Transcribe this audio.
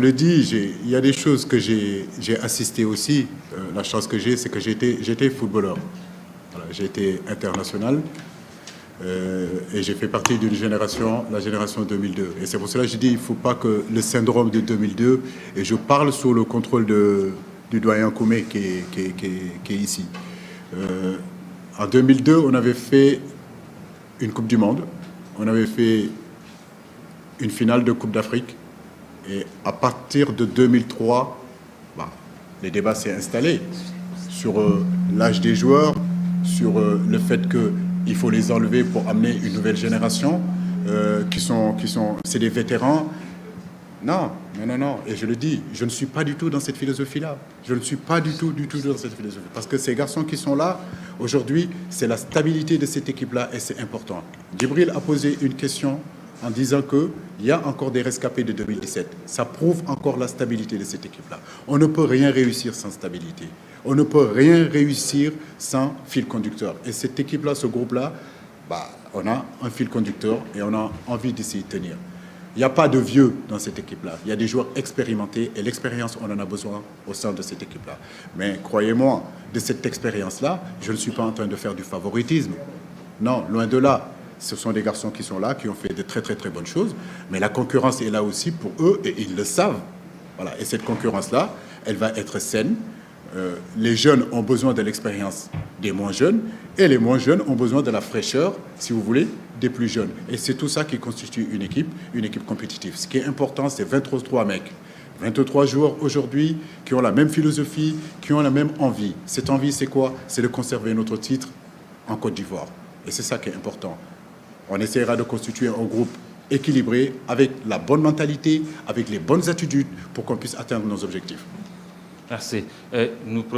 Je le dis, il y a des choses que j'ai assisté aussi. La chance que j'ai, c'est que j'étais footballeur. Voilà, j'ai été international et j'ai fait partie d'une génération, la génération 2002. Et c'est pour cela que je dis, il ne faut pas que le syndrome de 2002, et je parle sous le contrôle du doyen Koumé qui est ici. En 2002, on avait fait une Coupe du Monde, on avait fait une finale de Coupe d'Afrique. Et à partir de 2003, les débats s'est installé sur l'âge des joueurs, sur le fait qu'il faut les enlever pour amener une nouvelle génération, c'est des vétérans. Non. Et je le dis, je ne suis pas du tout dans cette philosophie-là. Je ne suis pas du tout dans cette philosophie. Parce que ces garçons qui sont là, aujourd'hui, c'est la stabilité de cette équipe-là et c'est important. Djibril a posé une question en disant qu'il y a encore des rescapés de 2017. Ça prouve encore la stabilité de cette équipe-là. On ne peut rien réussir sans stabilité. On ne peut rien réussir sans fil conducteur. Et cette équipe-là, ce groupe-là, on a un fil conducteur et on a envie d'essayer de tenir. Il n'y a pas de vieux dans cette équipe-là. Il y a des joueurs expérimentés et l'expérience, on en a besoin au sein de cette équipe-là. Mais croyez-moi, de cette expérience-là, je ne suis pas en train de faire du favoritisme. Non, loin de là. Ce sont des garçons qui sont là, qui ont fait de très bonnes choses. Mais la concurrence est là aussi pour eux et ils le savent. Voilà. Et cette concurrence-là, elle va être saine. Les jeunes ont besoin de l'expérience des moins jeunes et les moins jeunes ont besoin de la fraîcheur, si vous voulez, des plus jeunes. Et c'est tout ça qui constitue une équipe compétitive. Ce qui est important, c'est 23 mecs. 23 joueurs aujourd'hui qui ont la même philosophie, qui ont la même envie. Cette envie, c'est quoi? C'est de conserver notre titre en Côte d'Ivoire. Et c'est ça qui est important. On essaiera de constituer un groupe équilibré, avec la bonne mentalité, avec les bonnes attitudes, pour qu'on puisse atteindre nos objectifs. Merci.